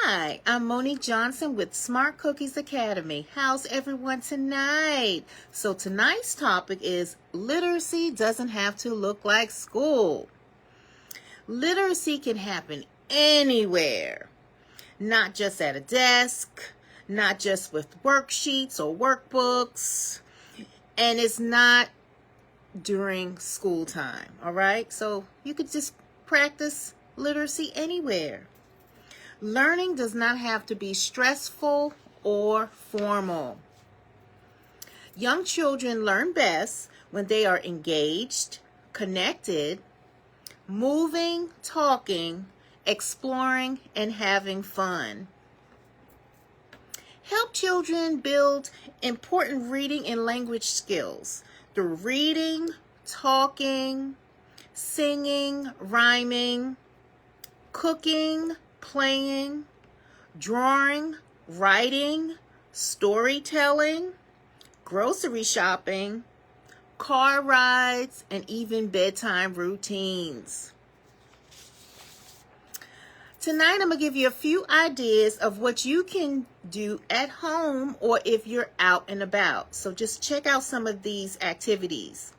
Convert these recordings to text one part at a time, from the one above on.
Hi, I'm Monique Johnson with Smart Cookies Academy. How's everyone tonight? So tonight's topic is literacy doesn't have to look like school. Literacy can happen anywhere, not just at a desk, not just with worksheets or workbooks, and it's not during school time, all right? So you could just practice literacy anywhere. Learning does not have to be stressful or formal. Young children learn best when they are engaged, connected, moving, talking, exploring, and having fun. Help children build important reading and language skills through reading, talking, singing, rhyming, cooking, playing, drawing, writing, storytelling, grocery shopping, car rides, and even bedtime routines. Tonight, I'm going to give you a few ideas of what you can do at home or if you're out and about. So just check out some of these activities.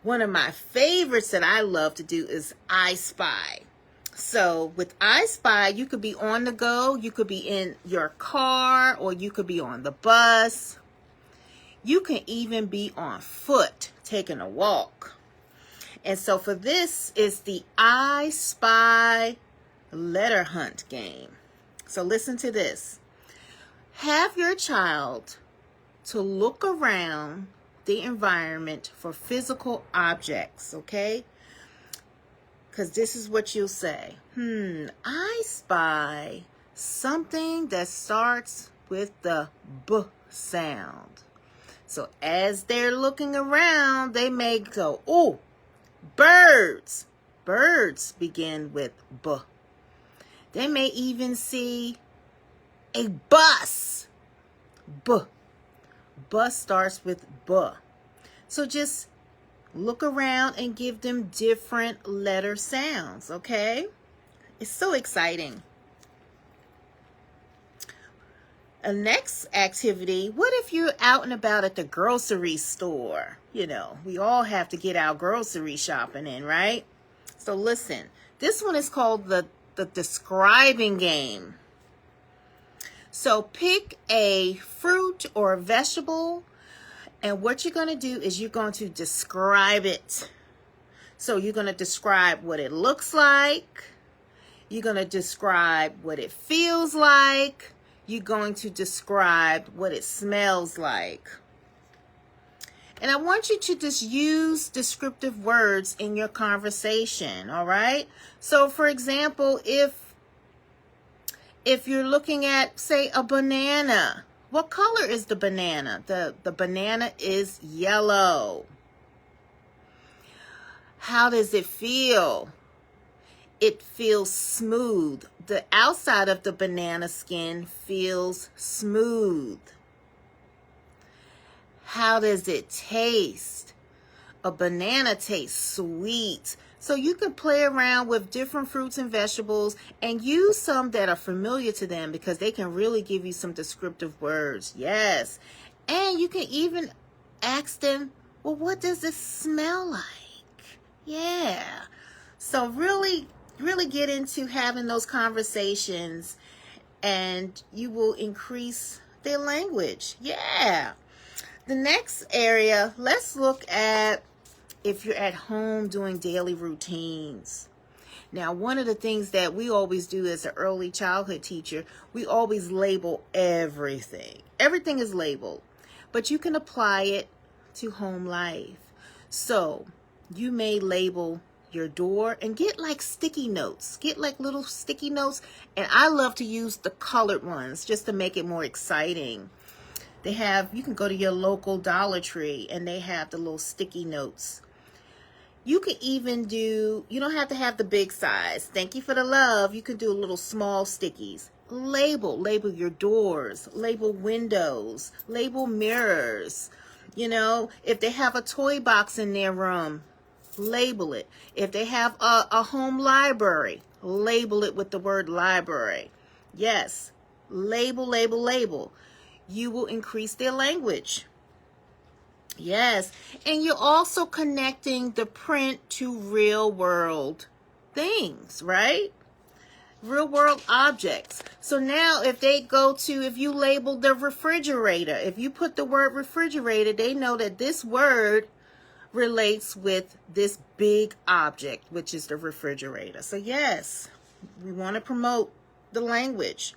One of my favorites that I love to do is I Spy. So with I Spy, you could be on the go, you could be in your car, or you could be on the bus. You can even be on foot, taking a walk. And so for this is the I Spy letter hunt game. So listen to this. Have your child to look around the environment for physical objects, okay? Because this is what you'll say. I spy something that starts with the B sound. So as they're looking around, they may go, oh, birds. Birds begin with B. They may even see a bus. B. Bus starts with B. So just look around and give them different letter sounds, okay? It's so exciting. A next activity, what if you're out and about at the grocery store? You know, we all have to get our grocery shopping in, right? So listen, this one is called the describing game. So pick a fruit or a vegetable, and what you're going to do is you're going to describe it. So you're going to describe what it looks like. You're going to describe what it feels like. You're going to describe what it smells like. And I want you to just use descriptive words in your conversation, all right? So for example, if you're looking at, say, a banana, what color is the banana? The banana is yellow. How does it feel? It feels smooth. The outside of the banana skin feels smooth. How does it taste? A banana tastes sweet. So you can play around with different fruits and vegetables and use some that are familiar to them because they can really give you some descriptive words. Yes. And you can even ask them, well, what does it smell like? Yeah. So really get into having those conversations and you will increase their language. Yeah. The next area, let's look at if you're at home doing daily routines. Now, one of the things that we always do as an early childhood teacher, we always label everything. Everything is labeled, but you can apply it to home life. So you may label your door and get like sticky notes. Get like little sticky notes. And I love to use the colored ones just to make it more exciting. They have, you can go to your local Dollar Tree and they have the little sticky notes. You can even do, you don't have to have the big size. Thank you for the love. You can do little small stickies. Label your doors, label windows, label mirrors. You know, if they have a toy box in their room, label it. If they have a home library, label it with the word library. Yes, label, label, label. You will increase their language. Yes, and you're also connecting the print to real world things, right? Real world objects. So now if you label the refrigerator, if you put the word refrigerator, they know that this word relates with this big object, which is the refrigerator. So yes, we want to promote the language.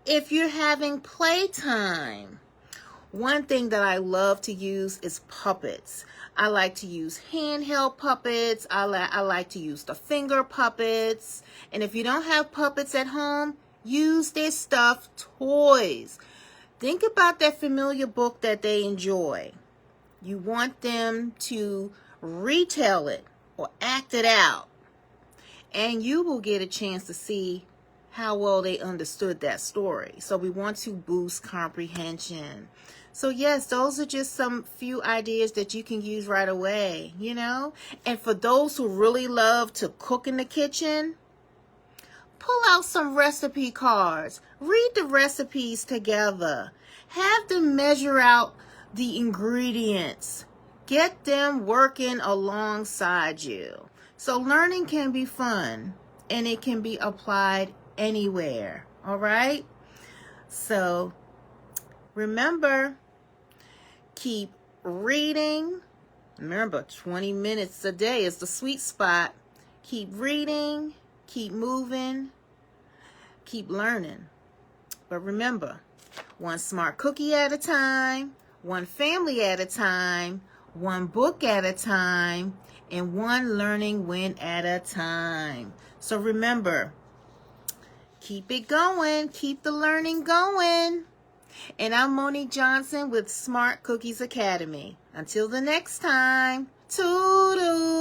If you're having playtime, one thing that I love to use is puppets. I like to use handheld puppets. I like to use the finger puppets. And if you don't have puppets at home, use their stuffed toys. Think about that familiar book that they enjoy. You want them to retell it or act it out. And you will get a chance to see how well they understood that story. So we want to boost comprehension. So yes, those are just some few ideas that you can use right away, you know. And for those who really love to cook in the kitchen, pull out some recipe cards. Read the recipes together. Have them measure out the ingredients. Get them working alongside you. So learning can be fun and it can be applied anywhere. All right? So remember, keep reading. Remember, 20 minutes a day is the sweet spot. Keep reading, keep moving, keep learning. But remember, one smart cookie at a time, one family at a time, one book at a time, and one learning win at a time. So remember, keep it going, keep the learning going. And I'm Monique Johnson with Smart Cookies Academy. Until the next time, toodoo!